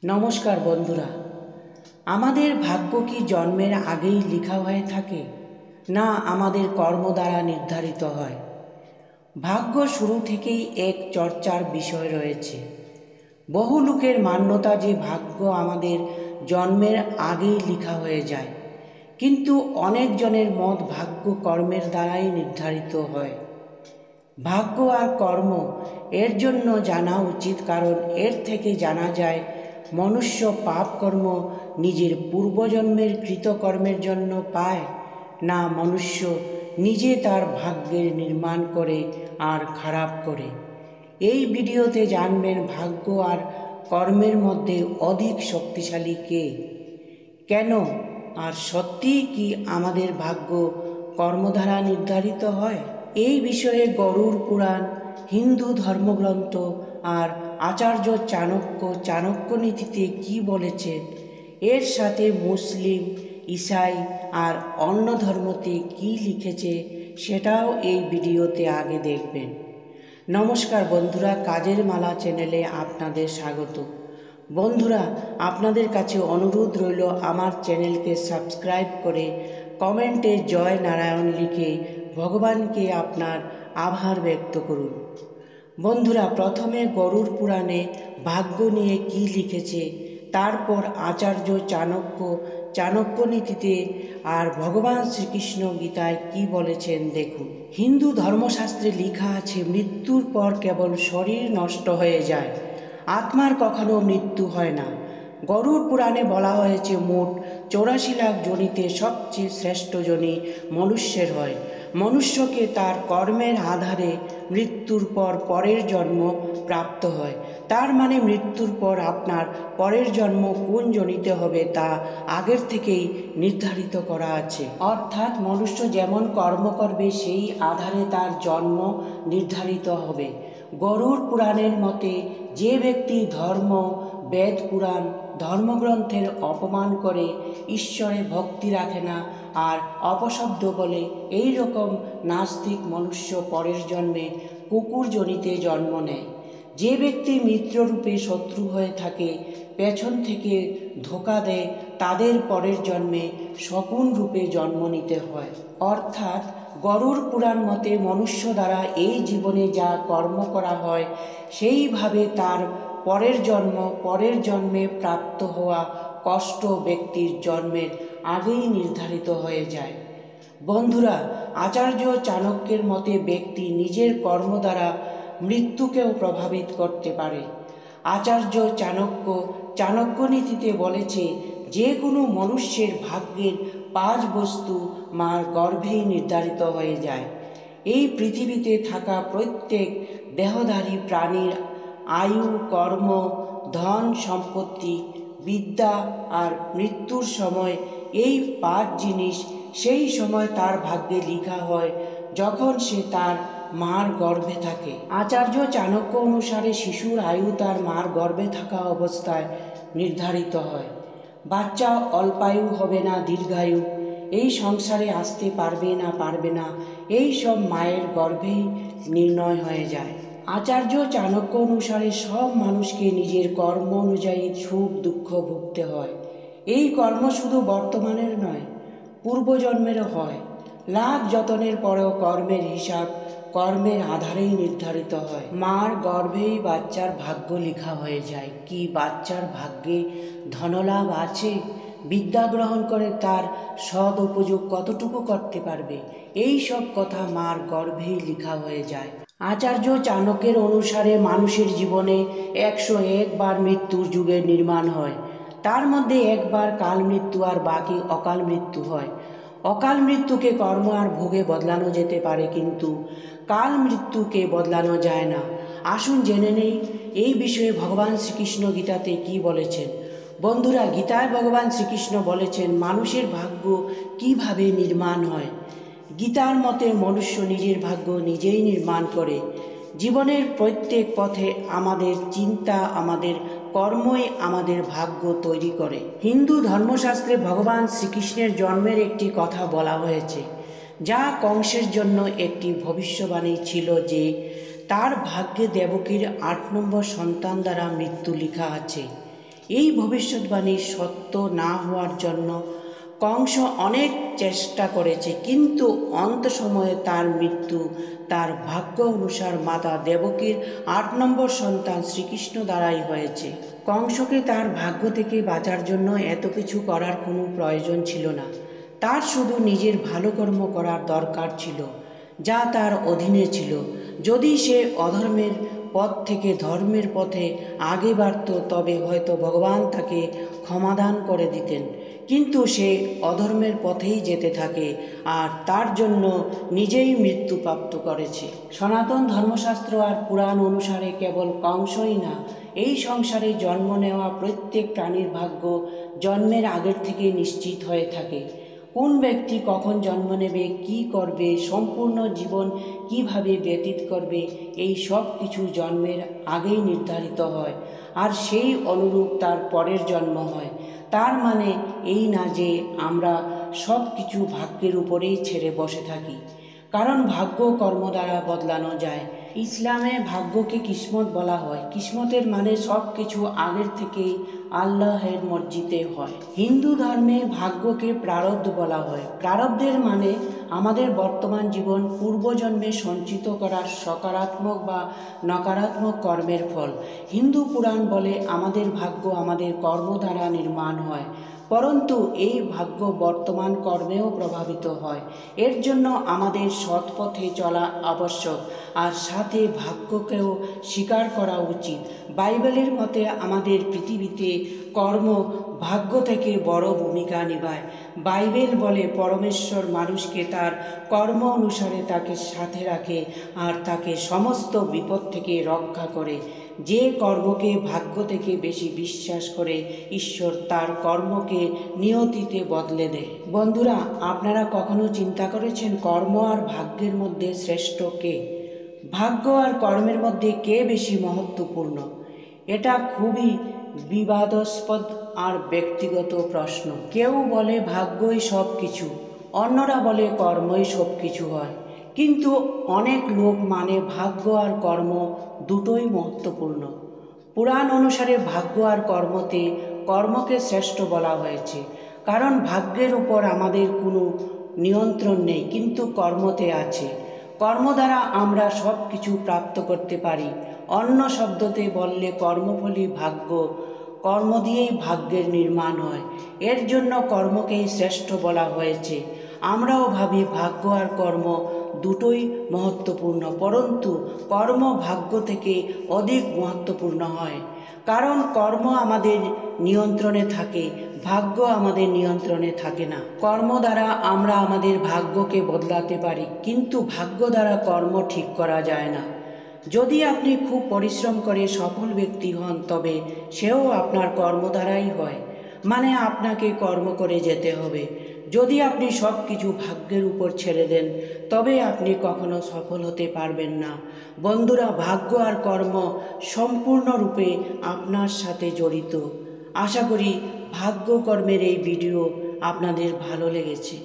নমস্কার বন্ধুরা। আমাদের ভাগ্য কি জন্মের আগেই লেখা হয়ে থাকে, না আমাদের কর্ম দ্বারা নির্ধারিত হয়? ভাগ্য শুরু থেকেই এক চর্চার বিষয় রয়েছে। বহু লোকের মান্যতা যে ভাগ্য আমাদের জন্মের আগেই লেখা হয়ে যায়, কিন্তু অনেকজনের মত ভাগ্য কর্মের দ্বারাই নির্ধারিত হয়। ভাগ্য আর কর্ম এর জন্য জানা উচিত, কারণ এর থেকে জানা যায় মনুষ্য পাপ কর্ম নিজের পূর্বজন্মের কৃতকর্মের জন্য পায়, না মনুষ্য নিজে তার ভাগ্যের নির্মাণ করে আর খারাপ করে। এই ভিডিওতে জানবেন ভাগ্য আর কর্মের মধ্যে অধিক শক্তিশালী কে, কেন, আর সত্যিই কি আমাদের ভাগ্য কর্ম দ্বারা নির্ধারিত হয়? এই বিষয়ে গরুড় পুরাণ, হিন্দু ধর্মগ্রন্থ আর আচার্য চাণক্যনীতিতে কি বলেছেন, এর সাথে মুসলিম, ঈসাই আর অন্য ধর্মতে কি লিখেছে সেটাও এই ভিডিওতে আগে দেখবেন। নমস্কার বন্ধুরা, কাজের মালা চ্যানেলে আপনাদের স্বাগত। বন্ধুরা, আপনাদের কাছে অনুরোধ রইল আমার চ্যানেলকে সাবস্ক্রাইব করে কমেন্টে জয় নারায়ণ লিখে ভগবানকে আপনার আভার ব্যক্ত করুন। বন্ধুরা, প্রথমে গরুড় পুরাণে ভাগ্য নিয়ে কি লিখেছে, তারপর আচার্য চাণক্যনীতিতে আর ভগবান শ্রীকৃষ্ণ গীতায় কি বলেছেন দেখুন। হিন্দু ধর্মশাস্ত্রে লেখা আছে, মৃত্যুর পর কেবল শরীর নষ্ট হয়ে যায়, আত্মার কখনো মৃত্যু হয় না। গরুড় পুরাণে বলা হয়েছে মোট 84 লাখ জনিতে সবচেয়ে শ্রেষ্ঠ জনি মনুষ্যের হয়। মনুষ্যকে তার কর্মের আধারে মৃত্যুর পর পরের জন্ম প্রাপ্ত হয়। তার মানে মৃত্যুর পর আপনার পরের জন্ম কোন জনিতে হবে তা আগের থেকেই নির্ধারিত করা আছে। অর্থাৎ মনুষ্য যেমন কর্ম করবে সেই আধারে তার জন্ম নির্ধারিত হবে। গরুড় পুরাণের মতে যে ব্যক্তি ধর্ম, বেদ, পুরাণ, ধর্মগ্রন্থের অপমান করে, ঈশ্বরে ভক্তি রাখে না আর অপশব্দ বলে, এই রকম নাস্তিক মনুষ্য পরের জন্মে কুকুর জনিতে জন্ম নেয়। যে ব্যক্তি মিত্ররূপে শত্রু হয়ে থাকে, পেছন থেকে ধোঁকা দেয়, তাদের পরের জন্মে শকুন রূপে জন্ম নিতে হয়। অর্থাৎ গরুড় পুরাণ মতে মনুষ্য দ্বারা এই জীবনে যা কর্ম করা হয় সেইভাবে তার পরের জন্মে প্রাপ্ত হওয়া কষ্ট ব্যক্তির জন্মের আগেই নির্ধারিত হয়ে যায়। বন্ধুরা, আচার্য চাণক্যের মতে ব্যক্তি নিজের কর্ম দ্বারা মৃত্যুকেও প্রভাবিত করতে পারে। আচার্য চাণক্যনীতিতে বলেছে, যে কোনো মনুষ্যের ভাগ্যের 5 বস্তু মার গর্ভেই নির্ধারিত হয়ে যায়। এই পৃথিবীতে থাকা প্রত্যেক দেহধারী প্রাণীর আয়ু, কর্ম, ধন সম্পত্তি, বিদ্যা আর মৃত্যুর সময়, এই 5 জিনিস সেই সময় তার ভাগ্যে লেখা হয় যখন সে তার মার গর্ভে থাকে। আচার্য চাণক্য অনুসারে শিশুর আয়ু তার মার গর্ভে থাকা অবস্থায় নির্ধারিত হয়। বাচ্চা অল্পায়ু হবে না দীর্ঘায়ু, এই সংসারে আসতে পারবে না এই সব মায়ের গর্ভেই নির্ণয় হয়ে যায়। আচার্য চাণক্য অনুসারে সব মানুষকে নিজের কর্ম অনুযায়ী সুখ দুঃখ ভুগতে হয়। এই কর্ম শুধু বর্তমানের নয়, পূর্বজন্মেরও হয়। লাখ যতনের পরেও কর্মের হিসাব কর্মের আধারেই নির্ধারিত হয়। মার গর্ভেই বাচ্চার ভাগ্য লেখা হয়ে যায়। কি বাচ্চার ভাগ্যে ধনলাভ আছে? বিদ্যা গ্রহণ করে তার সদ উপযোগ কতটুকু করতে পারবে, এই সব কথা মার গর্ভেই লেখা হয়ে যায়। আচার্য চাণক্যের অনুসারে মানুষের জীবনে 101 বার মৃত্যুর যুগের নির্মাণ হয়। তার মধ্যে একবার কাল মৃত্যু আর বাকি অকাল মৃত্যু হয়। অকাল মৃত্যুকে কর্ম আর ভোগে বদলানো যেতে পারে, কিন্তু কাল মৃত্যুকে বদলানো যায় না। আসুন জেনে নেই এই বিষয়ে ভগবান শ্রীকৃষ্ণ গীতাতে কি বলেছেন। বন্ধুরা, গীতায় ভগবান শ্রীকৃষ্ণ বলেছেন মানুষের ভাগ্য কিভাবে নির্মাণ হয়। গীতার মতে মনুষ্য নিজের ভাগ্য নিজেই নির্মাণ করে। জীবনের প্রত্যেক পথে আমাদের চিন্তা, আমাদের কর্মই আমাদের ভাগ্য তৈরি করে। হিন্দু ধর্মশাস্ত্রে ভগবান শ্রীকৃষ্ণের জন্মের একটি কথা বলা হয়েছে, যা কংসের জন্য একটি ভবিষ্যবাণী ছিল যে তার ভাগ্যে দেবকীর 8 নম্বর সন্তান দ্বারা মৃত্যু লেখা আছে। এই ভবিষ্যৎবাণী সত্য না হওয়ার জন্য কংস অনেক চেষ্টা করেছে, কিন্তু অন্ত সময়ে তার মৃত্যু তার ভাগ্য অনুসার মাতা দেবকীর ৮ নম্বর সন্তান শ্রীকৃষ্ণ দ্বারাই হয়েছে। কংসকে তার ভাগ্য থেকে বাঁচার জন্য এত কিছু করার কোনো প্রয়োজন ছিল না। তার শুধু নিজের ভালো কর্ম করার দরকার ছিল, যা তার অধীনে ছিল। যদি সে অধর্মের পথ থেকে ধর্মের পথে আগে বাড়ত, তবে হয়তো ভগবান তাকে ক্ষমাদান করে দিতেন। কিন্তু সে অধর্মের পথেই যেতে থাকে আর তার জন্য নিজেই মৃত্যুপ্রাপ্ত করেছে। সনাতন ধর্মশাস্ত্র আর পুরাণ অনুসারে কেবল কংসই না, এই সংসারে জন্ম নেওয়া প্রত্যেক প্রাণীর ভাগ্য জন্মের আগের থেকে নিশ্চিত হয়ে থাকে। কোন ব্যক্তি কখন জন্ম নেবে, কি করবে, সম্পূর্ণ জীবন কিভাবে ব্যতীত করবে, এই সব কিছু জন্মের আগেই নির্ধারিত হয়, আর সেই অনুরূপ তার পরের জন্ম হয়। তার মানে এই না যে আমরা সব কিছু ভাগ্যের উপরেই ছেড়ে বসে থাকি, কারণ ভাগ্য কর্ম দ্বারা বদলানো যায়। ইসলামে ভাগ্যকে কিসমত বলা হয়। কিসমতের মানে সব কিছু আগের থেকেই আল্লাহের মর্জিতে হয়। হিন্দু ধর্মে ভাগ্যকে প্রারব্ধ বলা হয়। প্রারব্ধের মানে আমাদের বর্তমান জীবন পূর্বজন্মে সঞ্চিত করা সকারাত্মক বা নকারাত্মক কর্মের ফল। হিন্দু পুরাণ বলে আমাদের ভাগ্য আমাদের কর্ম দ্বারা নির্মাণ হয়, পরন্তু এই ভাগ্য বর্তমান কর্মেও প্রভাবিত হয়। এর জন্য আমাদের সৎ পথে চলা আবশ্যক, আর সাথে ভাগ্যকেও স্বীকার করা উচিত। বাইবেলের মতে আমাদের পৃথিবীতে কর্ম ভাগ্য থেকে বড় ভূমিকা নিভায়। বাইবেল বলে পরমেশ্বর মানুষকে তার কর্ম অনুসারে তাকে সাথে রাখে আর তাকে সমস্ত বিপদ থেকে রক্ষা করে। যে কর্মকে ভাগ্য থেকে বেশি বিশ্বাস করে, ঈশ্বর তার কর্মকে নিয়তিতে বদলে দেয়। বন্ধুরা, আপনারা কখনো চিন্তা করেছেন কর্ম আর ভাগ্যের মধ্যে শ্রেষ্ঠ কে? ভাগ্য আর কর্মের মধ্যে কে বেশি মহত্বপূর্ণ? এটা খুবই বিবাদাস্পদ আর ব্যক্তিগত প্রশ্ন। কেউ বলে ভাগ্যই সব কিছু, অন্যরা বলে কর্মই সব কিছু হয়। কিন্তু অনেক লোক মানে ভাগ্য আর কর্ম দুটোই মহত্বপূর্ণ। পুরাণ অনুসারে ভাগ্য আর কর্মতে কর্মকে শ্রেষ্ঠ বলা হয়েছে, কারণ ভাগ্যের উপর আমাদের কোনো নিয়ন্ত্রণ নেই, কিন্তু কর্মতে আছে। কর্ম দ্বারা আমরা সব কিছু প্রাপ্ত করতে পারি। অন্য শব্দতে বললে কর্মফলই ভাগ্য, কর্ম দিয়েই ভাগ্যের নির্মাণ হয়। এর জন্য কর্মকেই শ্রেষ্ঠ বলা হয়েছে। আমরাও ভাবি ভাগ্য আর কর্ম দুটোই মহত্বপূর্ণ, পরন্তু কর্ম ভাগ্য থেকে অধিক মহত্বপূর্ণ হয়, কারণ কর্ম আমাদের নিয়ন্ত্রণে থাকে, ভাগ্য আমাদের নিয়ন্ত্রণে থাকে না। কর্ম দ্বারা আমরা আমাদের ভাগ্যকে বদলাতে পারি, কিন্তু ভাগ্য দ্বারা কর্ম ঠিক করা যায় না। যদি আপনি খুব পরিশ্রম করে সফল ব্যক্তি হন, তবে সেও আপনার কর্ম দ্বারাই হয়, মানে আপনাকে কর্ম করে যেতে হবে। যদি আপনি সব কিছু ভাগ্যের উপর ছেড়ে দেন, তবে আপনি কখনো সফল হতে পারবেন না। বন্ধুরা, ভাগ্য আর কর্ম সম্পূর্ণরূপে আপনার সাথে জড়িত। আশা করি ভাগ্য কর্মের এই ভিডিও আপনাদের ভালো লেগেছে।